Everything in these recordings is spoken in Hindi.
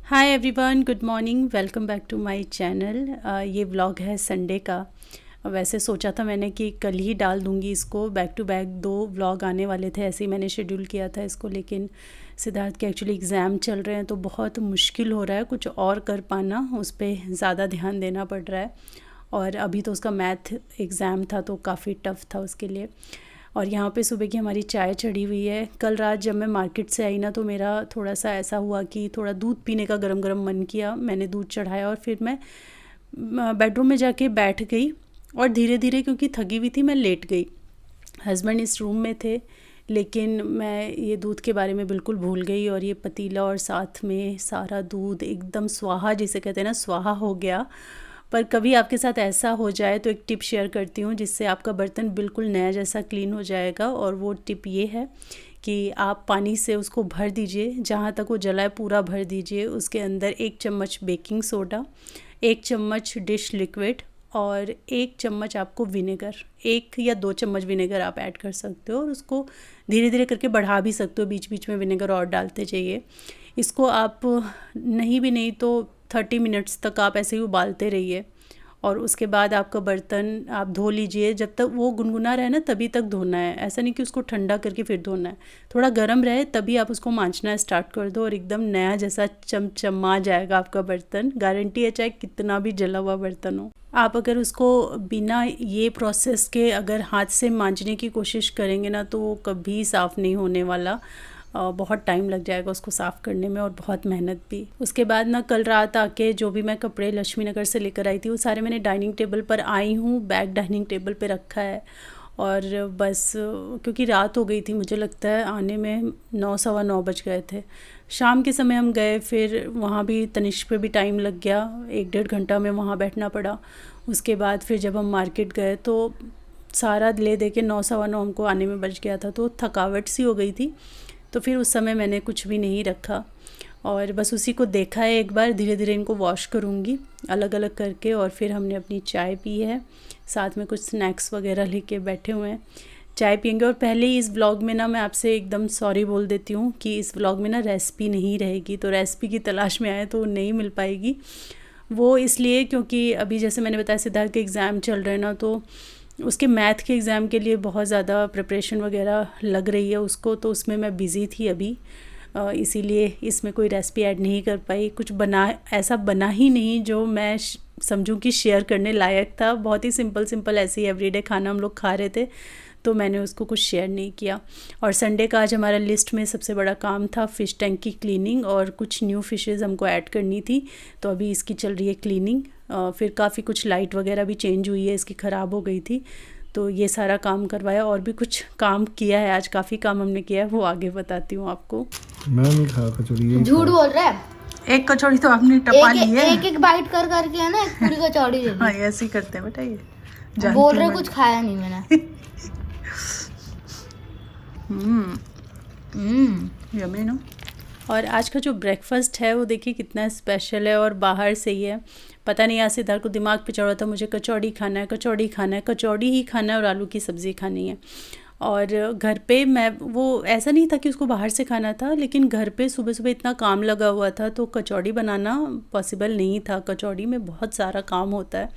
Hi everyone, good morning, welcome back to my channel. ये व्लॉग है संडे का। वैसे सोचा था मैंने कि कल ही डाल दूंगी इसको, बैक टू बैक 2 व्लॉग आने वाले थे, ऐसे ही मैंने शेड्यूल किया था इसको। लेकिन सिद्धार्थ के एक्चुअली एग्ज़ाम चल रहे हैं तो बहुत मुश्किल हो रहा है कुछ और कर पाना, उस पर ज़्यादा ध्यान देना पड़ रहा है। और अभी तो उसका मैथ एग्ज़ाम था तो काफ़ी टफ़ था उसके लिए। और यहाँ पे सुबह की हमारी चाय चढ़ी हुई है। कल रात जब मैं मार्केट से आई ना तो मेरा थोड़ा सा ऐसा हुआ कि थोड़ा दूध पीने का गरम गरम मन किया, मैंने दूध चढ़ाया और फिर मैं बेडरूम में जाके बैठ गई। और धीरे धीरे क्योंकि थकी हुई थी मैं लेट गई। हस्बैंड इस रूम में थे लेकिन मैं ये दूध के बारे में बिल्कुल भूल गई और ये पतीला और साथ में सारा दूध एकदम स्वाहा, जिसे कहते हैं ना, स्वाहा हो गया। पर कभी आपके साथ ऐसा हो जाए तो एक टिप शेयर करती हूँ जिससे आपका बर्तन बिल्कुल नया जैसा क्लीन हो जाएगा। और वो टिप ये है कि आप पानी से उसको भर दीजिए, जहाँ तक वो जला है पूरा भर दीजिए। उसके अंदर 1 चम्मच बेकिंग सोडा, 1 चम्मच डिश लिक्विड और 1 चम्मच आपको विनेगर, 1 या 2 चम्मच विनेगर आप ऐड कर सकते हो। और उसको धीरे धीरे करके बढ़ा भी सकते हो, बीच बीच में विनेगर और डालते जाइए। इसको आप नहीं तो 30 मिनट्स तक आप ऐसे ही उबालते रहिए। और उसके बाद आपका बर्तन आप धो लीजिए, जब तक वो गुनगुना रहे ना तभी तक धोना है। ऐसा नहीं कि उसको ठंडा करके फिर धोना है, थोड़ा गर्म रहे तभी आप उसको मांजना स्टार्ट कर दो और एकदम नया जैसा चमचमा जाएगा आपका बर्तन। गारंटी है, चाहे कितना भी जला हुआ बर्तन हो। आप अगर उसको बिना ये प्रोसेस के अगर हाथ से मांजने की कोशिश करेंगे ना तो वो कभी साफ़ नहीं होने वाला। बहुत टाइम लग जाएगा उसको साफ़ करने में और बहुत मेहनत भी। उसके बाद ना कल रात आके जो भी मैं कपड़े लक्ष्मी नगर से लेकर आई थी वो सारे मैंने डाइनिंग टेबल पर आई हूँ, बैग डाइनिंग टेबल पे रखा है। और बस क्योंकि रात हो गई थी, मुझे लगता है आने में 9 सवा 9 बज गए थे। शाम के समय हम गए, फिर वहाँ भी तनिष्क पे भी टाइम लग गया, 1 डेढ़ घंटा में वहाँ बैठना पड़ा। उसके बाद फिर जब हम मार्केट गए तो सारा ले दे के 9 सवा 9 हमको आने में बज गया था, तो थकावट सी हो गई थी। तो फिर उस समय मैंने कुछ भी नहीं रखा और बस उसी को देखा है। एक बार धीरे धीरे इनको वॉश करूँगी अलग अलग करके। और फिर हमने अपनी चाय पी है, साथ में कुछ स्नैक्स वगैरह लेके बैठे हुए हैं, चाय पियेंगे। और पहले ही इस व्लॉग में ना मैं आपसे एकदम सॉरी बोल देती हूँ कि इस व्लॉग में ना रेसिपी नहीं रहेगी, तो रेसिपी की तलाश में आए तो नहीं मिल पाएगी। वो इसलिए क्योंकि अभी जैसे मैंने बताया सिद्धार्थ के एग्ज़ाम चल रहे हैं ना, तो उसके मैथ के एग्ज़ाम के लिए बहुत ज़्यादा प्रिपरेशन वगैरह लग रही है उसको, तो उसमें मैं बिज़ी थी अभी। इसीलिए इसमें कोई रेसिपी ऐड नहीं कर पाई। कुछ ऐसा बना ही नहीं जो मैं समझूं कि शेयर करने लायक था। बहुत ही सिंपल ऐसे ही एवरीडे खाना हम लोग खा रहे थे, तो मैंने उसको कुछ शेयर नहीं किया। और संडे का आज हमारा लिस्ट में सबसे बड़ा काम था फ़िश टैंक की क्लीनिंग, और कुछ न्यू फ़िशेज़ हमको ऐड करनी थी, तो अभी इसकी चल रही है क्लीनिंग। फिर काफ़ी कुछ लाइट वगैरह भी चेंज हुई है, इसकी ख़राब हो गई थी, तो ये सारा काम करवाया। और भी कुछ काम किया है आज, काफ़ी काम हमने किया है, वो आगे बताती हूँ आपको। मैं नहीं खा कचौड़ी। झूठ बोल रहा है। एक कचौड़ी तो आपने टपा ली है। एक बाइट कर करके है ना एक पूरी कचौड़ी दे दी। हाँ, ऐसे ही करते हैं बेटा, ये बोल रहे कुछ खाया नहीं मैंने। यम्मी ना। और आज का जो ब्रेकफास्ट है वो देखिए कितना स्पेशल है और बाहर से ही है। पता नहीं, आज सिद्धार्थ को दिमाग पे चढ़ा था मुझे कचौड़ी खाना है, कचौड़ी खाना है, कचौड़ी ही खाना है और आलू की सब्ज़ी खानी है। और घर पे मैं, वो ऐसा नहीं था कि उसको बाहर से खाना था, लेकिन घर पे सुबह सुबह इतना काम लगा हुआ था तो कचौड़ी बनाना पॉसिबल नहीं था। कचौड़ी में बहुत सारा काम होता है,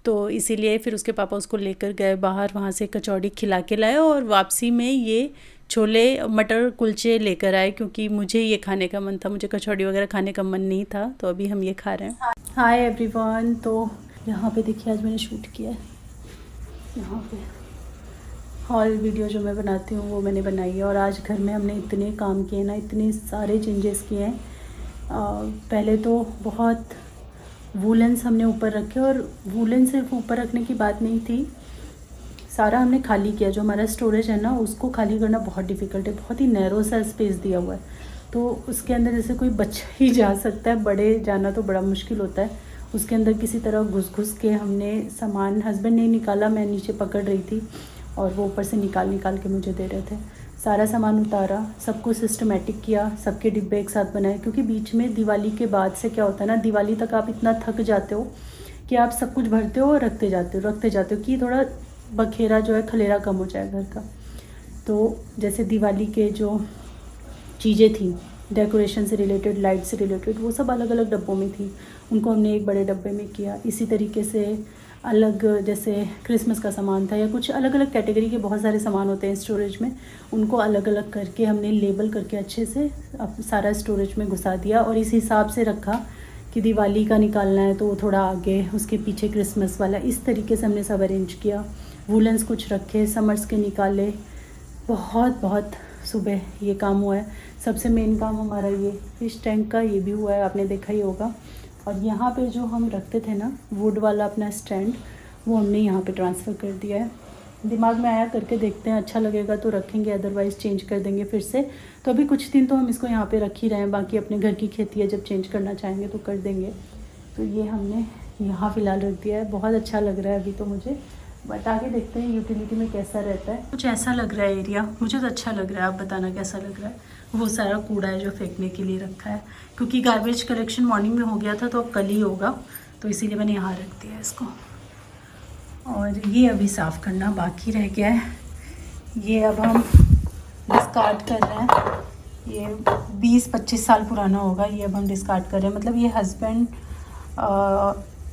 तो इसीलिए फिर उसके पापा उसको लेकर गए बाहर, वहाँ से कचौड़ी खिला के लाए और वापसी में ये छोले मटर कुलचे लेकर आए, क्योंकि मुझे ये खाने का मन था, मुझे कचौड़ी वगैरह खाने का मन नहीं था। तो अभी हम ये खा रहे हैं। हाय एवरीवन, तो यहाँ पे देखिए आज मैंने शूट किया है। यहाँ पे हॉल वीडियो जो मैं बनाती हूँ वो मैंने बनाई है। और आज घर में हमने इतने काम किए ना, इतने सारे चेंजेस किए हैं। पहले तो बहुत वूलेंस हमने ऊपर रखे, और वूलन सिर्फ ऊपर रखने की बात नहीं थी, सारा हमने खाली किया। जो हमारा स्टोरेज है ना उसको खाली करना बहुत डिफ़िकल्ट है, बहुत ही नैरो सा स्पेस दिया हुआ है, तो उसके अंदर जैसे कोई बच्चा ही जा सकता है, बड़े जाना तो बड़ा मुश्किल होता है। उसके अंदर किसी तरह घुस के हमने सामान, हस्बैंड ने निकाला, मैं नीचे पकड़ रही थी और वो ऊपर से निकाल के मुझे दे रहे थे। सारा सामान उतारा, सब कुछ सिस्टमेटिक किया, सबके डिब्बे एक साथ बनाए, क्योंकि बीच में दिवाली के बाद से क्या होता है ना, दिवाली तक आप इतना थक जाते हो कि आप सब कुछ भरते हो और रखते जाते हो कि थोड़ा बखेरा जो है, खलेरा कम हो जाए घर का। तो जैसे दिवाली के जो चीज़ें थी डेकोरेशन से रिलेटेड, लाइट से रिलेटेड, वो सब अलग अलग डब्बों में थी। उनको हमने एक बड़े डब्बे में किया। इसी तरीके से अलग, जैसे क्रिसमस का सामान था या कुछ अलग अलग कैटेगरी के बहुत सारे सामान होते हैं स्टोरेज में, उनको अलग अलग करके हमने लेबल करके अच्छे से अब सारा स्टोरेज में घुसा दिया। और इस हिसाब से रखा कि दिवाली का निकालना है तो वो थोड़ा आगे, उसके पीछे क्रिसमस वाला, इस तरीके से हमने सब अरेंज किया। वुलेंस कुछ रखे, समर्स के निकाले। बहुत सुबह ये काम हुआ है। सबसे मेन काम हमारा ये फिश टैंक का ये भी हुआ है, आपने देखा ही होगा। और यहाँ पे जो हम रखते थे ना वुड वाला अपना स्टैंड, वो हमने यहाँ पे ट्रांसफ़र कर दिया है। दिमाग में आया करके देखते हैं, अच्छा लगेगा तो रखेंगे, अदरवाइज़ चेंज कर देंगे फिर से। तो अभी कुछ दिन तो हम इसको यहाँ पे रख ही रहे हैं, बाकी अपने घर की खेती है, जब चेंज करना चाहेंगे तो कर देंगे। तो ये हमने यहाँ फ़िलहाल रख दिया है। बहुत अच्छा लग रहा है अभी तो मुझे। बता के देखते हैं यूटिलिटी में कैसा रहता है। कुछ ऐसा लग रहा है एरिया, मुझे तो अच्छा लग रहा है। आप बताना कैसा लग रहा है। वो सारा कूड़ा है जो फेंकने के लिए रखा है, क्योंकि गार्बेज कलेक्शन मॉर्निंग में हो गया था तो अब कल ही होगा, तो इसीलिए मैंने यहाँ रख दिया है इसको। और ये अभी साफ़ करना बाकी रह गया है। ये अब हम डिस्कार्ड कर रहे हैं। ये 20-25 साल पुराना होगा, ये अब हम डिस्कार्ड कर रहे हैं। मतलब ये हस्बैंड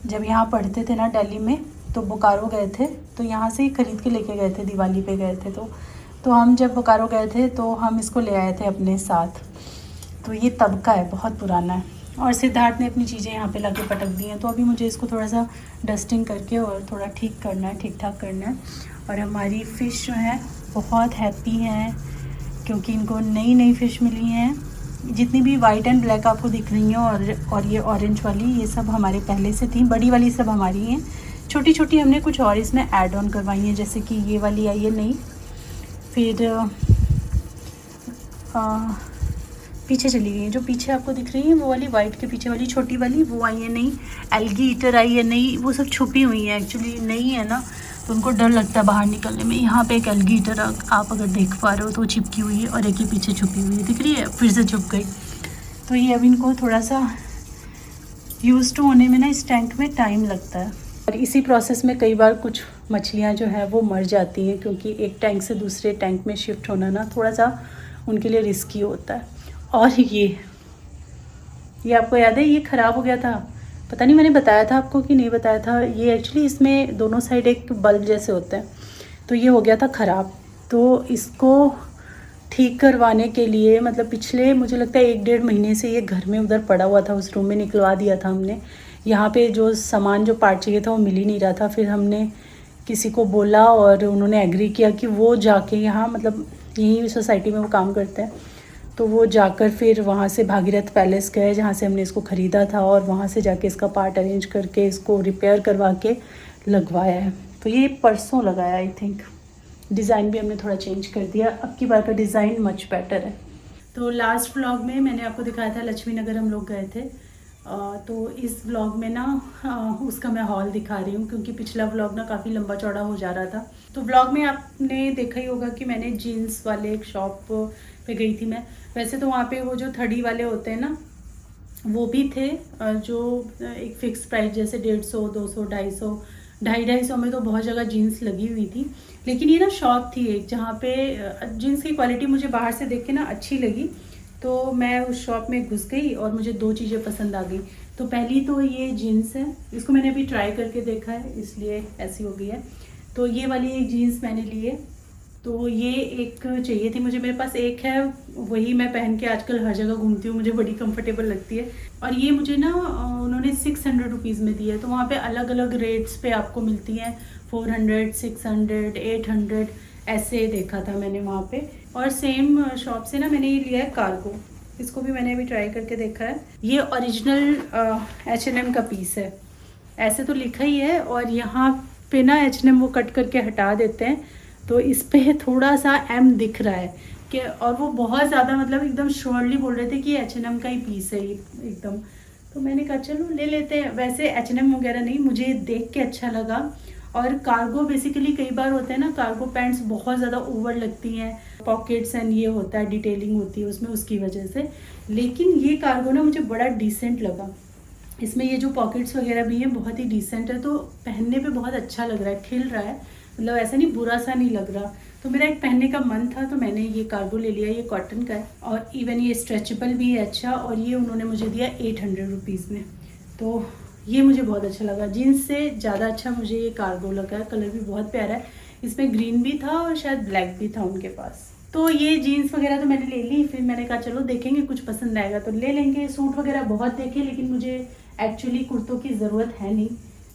जब यहाँ पढ़ते थे ना दिल्ली में, तो बोकारो गए थे, तो यहाँ से ही ख़रीद के लेके गए थे, दिवाली पे गए थे। तो हम जब बोकारो गए थे तो हम इसको ले आए थे अपने साथ। तो ये तब का है, बहुत पुराना है। और सिद्धार्थ ने अपनी चीज़ें यहाँ पे लाके पटक दी हैं, तो अभी मुझे इसको थोड़ा सा डस्टिंग करके और थोड़ा ठीक करना है, ठीक ठाक करना है। और हमारी फ़िश जो है बहुत हैप्पी हैं, क्योंकि इनको नई नई फ़िश मिली हैं। जितनी भी वाइट एंड ब्लैक आपको दिख रही हैं और ये ऑरेंज वाली, ये सब हमारे पहले से थी। बड़ी वाली सब हमारी हैं, छोटी छोटी हमने कुछ और इसमें ऐड ऑन करवाई हैं, जैसे कि ये वाली आई है नई। फिर पीछे चली गई है, जो पीछे आपको दिख रही है वो वाली वाइट के पीछे वाली छोटी वाली, वो आई है नई। एल्गी ईटर आई है नई। वो सब छुपी हुई हैं, एक्चुअली नई है ना, तो उनको डर लगता है बाहर निकलने में। यहाँ पे एक एल्गी ईटर आप अगर देख पा रहे हो तो चिपकी हुई है, और एक ही पीछे छुपी हुई है, दिख रही है, फिर से छुप गई। तो ये अब इनको थोड़ा सा यूज़ टू होने में ना इस टैंक में टाइम लगता है। और इसी प्रोसेस में कई बार कुछ मछलियाँ जो है वो मर जाती हैं, क्योंकि एक टैंक से दूसरे टैंक में शिफ्ट होना ना थोड़ा सा उनके लिए रिस्की होता है। और ये आपको याद है, ये ख़राब हो गया था। पता नहीं मैंने बताया था आपको कि नहीं बताया था। ये एक्चुअली इसमें दोनों साइड एक बल्ब जैसे होते हैं, तो ये हो गया था ख़राब। तो इसको ठीक करवाने के लिए, मतलब पिछले मुझे लगता है 1-1.5 महीने से ये घर में उधर पड़ा हुआ था, उस रूम में निकलवा दिया था हमने। यहाँ पे जो सामान, जो पार्ट चाहिए था वो मिल ही नहीं रहा था। फिर हमने किसी को बोला और उन्होंने एग्री किया कि वो जाके यहाँ, मतलब यहीं सोसाइटी में वो काम करते हैं, तो वो जाकर फिर वहाँ से भागीरथ पैलेस गए, जहाँ से हमने इसको ख़रीदा था, और वहाँ से जाके इसका पार्ट अरेंज करके इसको रिपेयर करवा के लगवाया है। तो ये परसों लगाया आई थिंक। डिज़ाइन भी हमने थोड़ा चेंज कर दिया, अब की बार का डिज़ाइन मच बेटर है। तो लास्ट व्लॉग में मैंने आपको दिखाया था लक्ष्मी नगर हम लोग गए थे। तो इस व्लॉग में ना उसका मैं हॉल दिखा रही हूँ, क्योंकि पिछला व्लॉग ना काफ़ी लंबा चौड़ा हो जा रहा था। तो व्लॉग में आपने देखा ही होगा कि मैंने जीन्स वाले एक शॉप पे गई थी मैं। वैसे तो वहाँ पे वो जो थड़ी वाले होते हैं ना, वो भी थे, जो एक फ़िक्स प्राइस, जैसे 150, 200, 250 में तो बहुत जगह जीन्स लगी हुई थी। लेकिन ये ना शॉप थी एक, जहाँ पे जीन्स की क्वालिटी मुझे बाहर से देख के ना अच्छी लगी, तो मैं उस शॉप में घुस गई और मुझे 2 चीज़ें पसंद आ गई। तो पहली तो ये जीन्स है, इसको मैंने अभी ट्राई करके देखा है, इसलिए ऐसी हो गई है। तो ये वाली एक जीन्स मैंने ली है। तो ये एक चाहिए थी मुझे, मेरे पास एक है, वही मैं पहन के आजकल हर जगह घूमती हूँ, मुझे बड़ी कंफर्टेबल लगती है। और ये मुझे ना उन्होंने 600 रुपीज़ में दी है। तो वहाँ पे अलग अलग रेट्स पे आपको मिलती हैं, 400, 600, 800 ऐसे देखा था मैंने वहाँ पे। और सेम शॉप से ना मैंने ये लिया है कार्गो, इसको भी मैंने अभी ट्राई करके देखा है। ये ओरिजिनल H&M का पीस है, ऐसे तो लिखा ही है, और यहाँ पे ना H&M वो कट करके हटा देते हैं, तो इस पे थोड़ा सा M दिख रहा है कि, और वो बहुत ज़्यादा मतलब एकदम श्योरली बोल रहे थे कि H&M का ही पीस है ये एकदम। तो मैंने कहा चलो ले लेते हैं। वैसे H&M वगैरह नहीं, मुझे देख के अच्छा लगा। और कार्गो बेसिकली कई बार होते हैं ना, कार्गो पैंट्स बहुत ज़्यादा ओवर लगती हैं, पॉकेट्स एंड ये होता है, डिटेलिंग होती है उसमें, उसकी वजह से। लेकिन ये कार्गो ना मुझे बड़ा डिसेंट लगा। इसमें ये जो पॉकेट्स वगैरह भी हैं बहुत ही डिसेंट है, तो पहनने पे बहुत अच्छा लग रहा है, खिल रहा है, मतलब ऐसा नहीं बुरा सा नहीं लग रहा। तो मेरा एक पहनने का मन था तो मैंने ये कार्गो ले लिया। ये कॉटन का है और इवन ये स्ट्रेचेबल भी है अच्छा, और ये उन्होंने मुझे दिया 800 रुपीज़ में। तो ये मुझे बहुत अच्छा लगा, जीन्स से ज़्यादा अच्छा मुझे ये कार्गो लगा। कलर भी बहुत प्यारा है, इसमें ग्रीन भी था और शायद ब्लैक भी था उनके पास। तो ये जीन्स वगैरह तो मैंने ले ली, फिर मैंने कहा चलो देखेंगे कुछ पसंद आएगा तो ले लेंगे। सूट वगैरह बहुत देखे, लेकिन मुझे एक्चुअली कुर्तों की ज़रूरत है नहीं,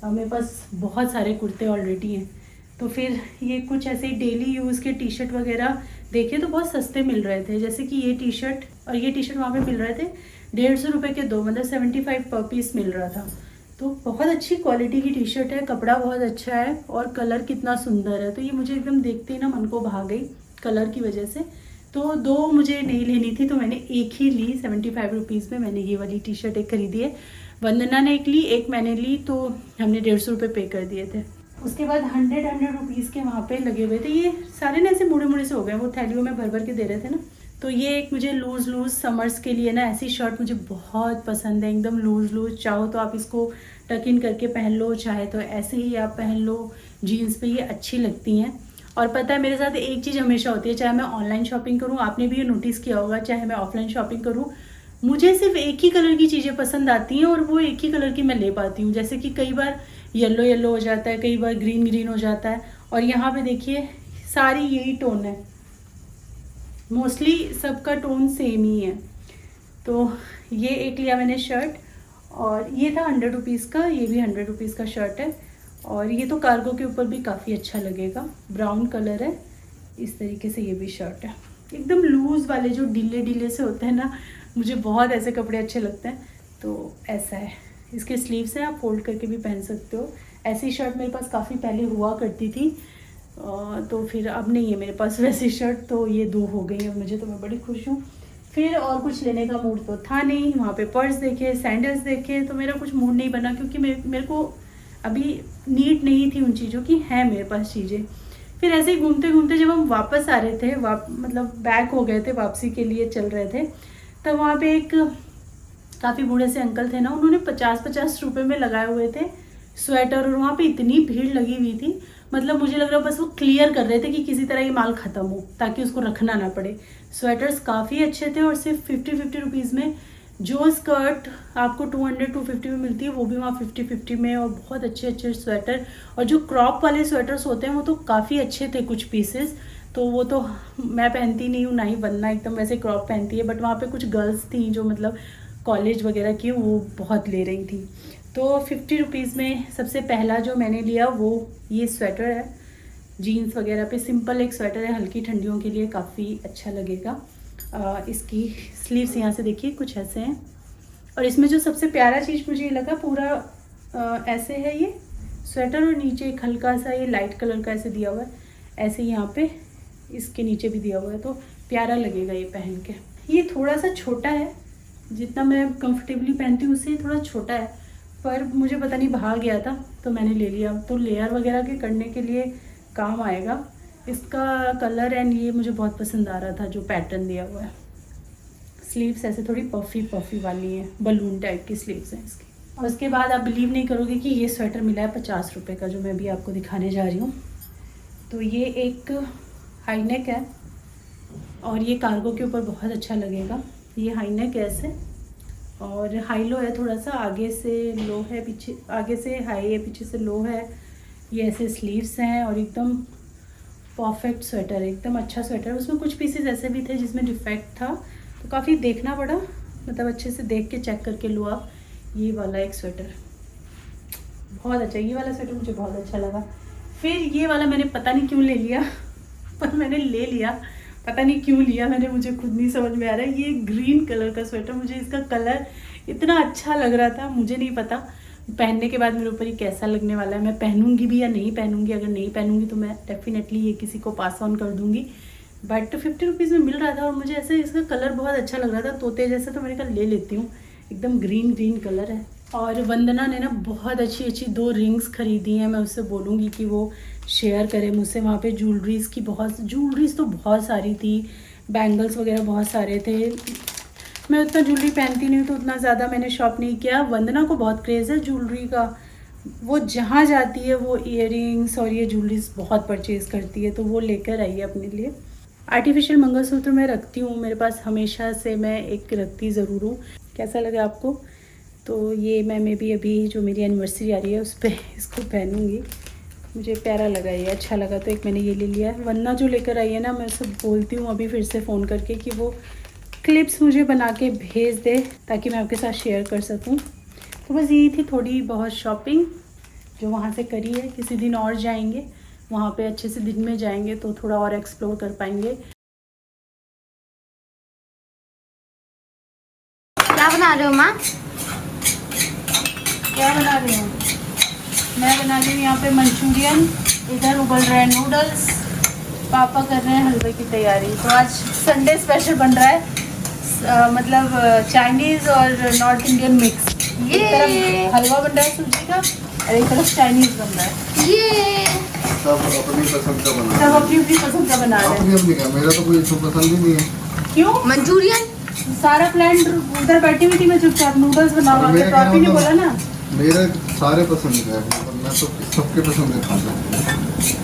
मेरे पास बहुत सारे कुर्ते ऑलरेडी हैं। तो फिर ये कुछ ऐसे डेली यूज़ के टी शर्ट वगैरह देखे तो बहुत सस्ते मिल रहे थे, जैसे कि ये टी शर्ट और ये टी शर्ट वहाँ पे मिल रहे थे 150 रुपये के दो, मतलब 75 पर पीस मिल रहा था। तो बहुत अच्छी क्वालिटी की टी शर्ट है, कपड़ा बहुत अच्छा है और कलर कितना सुंदर है। तो ये मुझे एकदम देखते ही ना मन को भा गई कलर की वजह से। तो दो मुझे नहीं लेनी थी तो मैंने एक ही ली, 75 रुपीज़ में मैंने ये वाली टी शर्ट एक खरीदी है। वंदना ने एक ली, एक मैंने ली, तो हमने 150 रुपये पे कर दिए थे। उसके बाद 100 रुपीज़ के वहाँ पे लगे हुए थे। ये सारे ना ऐसे मुड़े मुड़े से हो गए, वो थैलियों में भर भर के दे रहे थे ना। तो ये एक मुझे लूज़ समर्स के लिए ना ऐसी शर्ट मुझे बहुत पसंद है, एकदम लूज़। चाहो तो आप इसको टक इन करके पहन लो, चाहे तो ऐसे ही आप पहन लो। जीन्स पे ये अच्छी लगती हैं। और पता है मेरे साथ एक चीज़ हमेशा होती है, चाहे मैं ऑनलाइन शॉपिंग करूँ, आपने भी ये नोटिस किया होगा, चाहे मैं ऑफलाइन शॉपिंग करूँ, मुझे सिर्फ एक ही कलर की चीज़ें पसंद आती हैं और वो एक ही कलर की मैं ले पाती हूँ। जैसे कि कई बार येलो हो जाता है, कई बार ग्रीन हो जाता है, और यहाँ पे देखिए सारी यही टोन है, मोस्टली सबका टोन सेम ही है। तो ये एक लिया मैंने शर्ट, और ये था 100 रुपीज़ का, ये भी 100 रुपीज़ का शर्ट है। और ये तो कार्गो के ऊपर भी काफ़ी अच्छा लगेगा, ब्राउन कलर है। इस तरीके से ये भी शर्ट है, एकदम लूज़ वाले जो ढीले से होते हैं ना, मुझे बहुत ऐसे कपड़े अच्छे लगते हैं। तो ऐसा है, इसके स्लीव्स हैं, आप फोल्ड करके भी पहन सकते हो। ऐसी शर्ट मेरे पास काफ़ी पहले हुआ करती थी, तो फिर अब नहीं है मेरे पास वैसी शर्ट, तो ये दो हो गई है मुझे, तो मैं बड़ी खुश हूँ। फिर और कुछ लेने का मूड तो था नहीं, वहाँ पे पर्स देखे, सैंडल्स देखे, तो मेरा कुछ मूड नहीं बना, क्योंकि मेरे को अभी नीड नहीं थी उन चीज़ों की, है मेरे पास चीज़ें। फिर ऐसे ही घूमते घूमते जब हम वापस आ रहे थे, मतलब बैक हो गए थे, वापसी के लिए चल रहे थे, तब वहाँ पे एक काफ़ी बूढ़े से अंकल थे ना, उन्होंने 50 रुपये में लगाए हुए थे स्वेटर, और वहाँ पे इतनी भीड़ लगी हुई थी, मतलब मुझे लग रहा बस वो क्लियर कर रहे थे कि किसी तरह ये माल ख़त्म हो ताकि उसको रखना ना पड़े। स्वेटर्स काफ़ी अच्छे थे, और सिर्फ 50 रुपीज़ में जो स्कर्ट आपको 250 में मिलती है, वो भी वहाँ 50 में, और बहुत अच्छे स्वेटर। और जो क्रॉप वाले स्वेटर्स होते हैं वो तो काफ़ी अच्छे थे कुछ पीसेस, तो वो तो मैं पहनती नहीं हूँ, ना ही बनना एकदम वैसे क्रॉप पहनती है, बट वहाँ पे कुछ गर्ल्स थी जो मतलब कॉलेज वगैरह की, वो बहुत ले रही थी। तो 50 रुपीज़ में सबसे पहला जो मैंने लिया वो ये स्वेटर है, जीन्स वगैरह पे सिंपल एक स्वेटर है, हल्की ठंडियों के लिए काफ़ी अच्छा लगेगा। इसकी स्लीव्स यहाँ से देखिए कुछ ऐसे हैं, और इसमें जो सबसे प्यारा चीज़ मुझे ये लगा, पूरा ऐसे है ये स्वेटर, और नीचे एक हल्का सा ये लाइट कलर का ऐसे दिया हुआ है, ऐसे यहाँ पे इसके नीचे भी दिया हुआ है, तो प्यारा लगेगा ये पहन के। ये थोड़ा सा छोटा है, जितना मैं कंफर्टेबली पहनती हूँ उससे थोड़ा छोटा है, पर मुझे पता नहीं भा गया था तो मैंने ले लिया। तो लेयर वगैरह के करने के लिए काम आएगा। इसका कलर एंड ये मुझे बहुत पसंद आ रहा था जो पैटर्न दिया हुआ है। स्लीव्स ऐसे थोड़ी पफी वाली हैं, बलून टाइप की स्लीव्स हैं इसकी। और उसके बाद आप बिलीव नहीं करोगे कि ये स्वेटर मिला है 50 रुपये का, जो मैं अभी आपको दिखाने जा रही हूँ। तो ये एक हाई नेक है, और ये कार्गो के ऊपर बहुत अच्छा लगेगा। ये हाई नेक है ऐसे, और हाई लो है, थोड़ा सा आगे से लो है, पीछे आगे से हाई है, पीछे से लो है। ये ऐसे स्लीव्स हैं, और एकदम परफेक्ट स्वेटर है, एकदम अच्छा स्वेटर। उसमें कुछ पीसेस ऐसे भी थे जिसमें डिफेक्ट था, तो काफ़ी देखना पड़ा, मतलब अच्छे से देख के चेक करके लो आप। ये वाला एक स्वेटर बहुत अच्छा, ये वाला स्वेटर मुझे बहुत अच्छा लगा। फिर ये वाला मैंने पता नहीं क्यों ले लिया पर मैंने ले लिया, पता नहीं क्यों लिया मैंने, मुझे खुद नहीं समझ में आ रहा है। ये ग्रीन कलर का स्वेटर, मुझे इसका कलर इतना अच्छा लग रहा था, मुझे नहीं पता पहनने के बाद मेरे ऊपर ये कैसा लगने वाला है, मैं पहनूंगी भी या नहीं पहनूंगी। अगर नहीं पहनूंगी तो मैं डेफिनेटली ये किसी को पास ऑन कर दूंगी। बट 50 रुपीज़ में मिल रहा था, और मुझे ऐसे इसका कलर बहुत अच्छा लग रहा था, तोते जैसा, तो मैंने कहा ले लेती हूँ। एकदम ग्रीन कलर है। और वंदना ने ना बहुत अच्छी 2 रिंग्स खरीदी हैं, मैं उससे बोलूँगी कि वो शेयर करे मुझसे। वहाँ पे ज्वेलरीज़ तो बहुत सारी थी, बैंगल्स वगैरह बहुत सारे थे। मैं उतना ज्वेलरी पहनती नहीं हूँ, तो उतना ज़्यादा मैंने शॉप नहीं किया। वंदना को बहुत क्रेज़ है ज्वेलरी का, वो जहाँ जाती है वो इयररिंग्स और ये ज्वेलरीज बहुत परचेज़ करती है, तो वो लेकर आई है अपने लिए। आर्टिफिशियल मंगलसूत्र मैं रखती हूँ मेरे पास हमेशा से, मैं एक रखती ज़रूर हूँ। कैसा लगा आपको? तो ये मैं मे बी अभी जो मेरी एनिवर्सरी आ रही है उस पर इसको पहनूँगी। मुझे प्यारा लगा, ये अच्छा लगा तो एक मैंने ये ले लिया है। वरना जो लेकर आई है ना, मैं उससे बोलती हूँ अभी फिर से फ़ोन करके कि वो क्लिप्स मुझे बना के भेज दे ताकि मैं आपके साथ शेयर कर सकूँ। तो बस यही थी थोड़ी बहुत शॉपिंग जो वहाँ से करी है। किसी दिन और जाएंगे वहाँ पे, अच्छे से दिन में जाएंगे तो थोड़ा और एक्सप्लोर कर पाएंगे। क्या बना रहे हो माँ? क्या बना रही हूँ? मैं बना रही हूँ यहाँ पे मंचूरियन, इधर उबल रहे हैं नूडल्स, पापा कर रहे हैं हलवे की तैयारी। तो आज संडे स्पेशल बन रहा है, मतलब चाइनीज़ और नॉर्थ इंडियन मिक्स। एक तरफ हलवा बन रहा है सूजी का और एक तरफ चाइनीज़ बन रहा है। ये सब अपनी पसंद का बना सब अपनी अपनी पसंद का बना रहे हैं। अपनी अपनी का, मेरा तो कोई इसको पसंद ही नहीं है। क्यों? मंचूरियन सारा प्लान उधर बैठी हुई थी, मैं चुपचाप नूडल्स बनाऊंगा तो आप ही ने बोला ना। मेरे सारे पसंद का है, मतलब मैं तो सबके पसंद का खाता हूँ।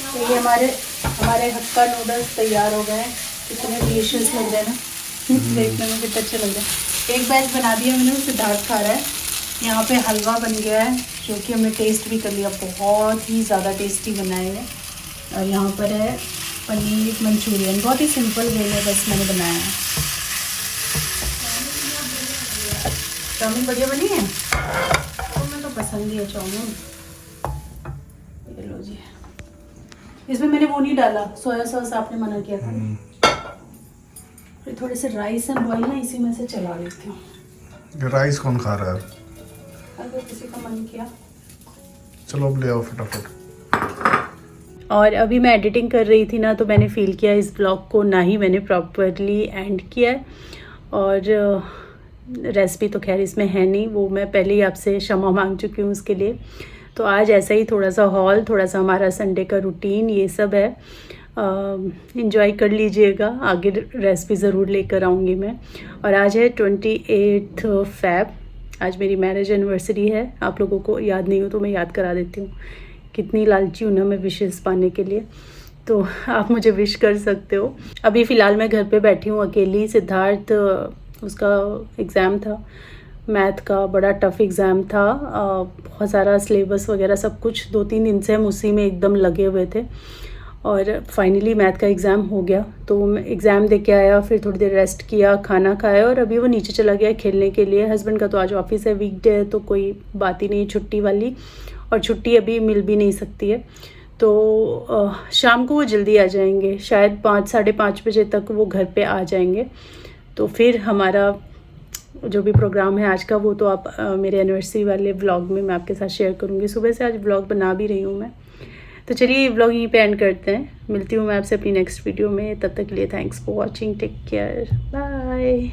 तो ये हमारे हक्का नूडल्स तैयार हो गए हैं। कितने डिलीशियस लग रहे हैं ना, देखने में कितना अच्छा लग रहा है। एक बैच बना दिया मैंने, सिद्धार्थ खा रहा है। यहाँ पे हलवा बन गया है जो कि हमने टेस्ट भी कर लिया, बहुत ही ज़्यादा टेस्टी बना है। और यहाँ पर है पनीर मंचूरियन, बहुत ही सिंपल वे में बस मैंने बनाया है। चाउमीन बढ़िया बनी है, तो मैं तो पसंद ही है चाउमीन। ये लो जी, इसमें मैंने वो नहीं डाला, सोया सॉस आपने मना किया था। फिर थोड़े से राइस एंड बॉईल ना इसी में से चला लेती हूँ। राइस कौन खा रहा है? अगर किसी का मन किया। चलो अब ले आओ फटाफट। और अभी मैं एडिटिंग कर रही थी ना, तो मैंने फ़ील किया इस ब्लॉग को ना ही मैंने प्रॉपरली एंड किया है। और रेसिपी तो खैर इसमें है नहीं, वो मैं पहले ही आपसे क्षमा मांग चुकी हूँ उसके लिए। तो आज ऐसा ही थोड़ा सा हॉल, थोड़ा सा हमारा संडे का रूटीन ये सब है। एंजॉय कर लीजिएगा, आगे रेसिपी ज़रूर लेकर आऊँगी मैं। और आज है 28 फ़रवरी, आज मेरी मैरिज एनिवर्सरी है। आप लोगों को याद नहीं हो तो मैं याद करा देती हूँ। कितनी लालची हूँ ना मैं विशेस पाने के लिए, तो आप मुझे विश कर सकते हो। अभी फ़िलहाल मैं घर पे बैठी हूँ अकेली। सिद्धार्थ उसका एग्ज़ाम था, मैथ का बड़ा टफ़ एग्ज़ाम था। बहुत सारा सिलेबस वगैरह सब कुछ 2-3 दिन से हम उसी में एकदम लगे हुए थे। और फाइनली मैथ का एग्ज़ाम हो गया, तो मैं एग्ज़ाम दे के आया, फिर थोड़ी देर रेस्ट किया, खाना खाया और अभी वो नीचे चला गया खेलने के लिए। हस्बैंड का तो आज ऑफिस है, वीकडे है, तो कोई बात ही नहीं छुट्टी वाली, और छुट्टी अभी मिल भी नहीं सकती है। तो शाम को वो जल्दी आ जाएंगे, शायद 5 साढ़े 5 बजे तक वो घर पे आ जाएंगे। तो फिर हमारा जो भी प्रोग्राम है आज का वो तो आप मेरे एनिवर्सरी वाले व्लॉग में मैं आपके साथ शेयर करूँगी। सुबह से आज व्लॉग बना भी रही हूँ मैं। तो चलिए ये व्लॉग यहीं पे एंड करते हैं। मिलती हूँ मैं आपसे अपनी नेक्स्ट वीडियो में। तब तक के लिए thanks for watching, take care, bye.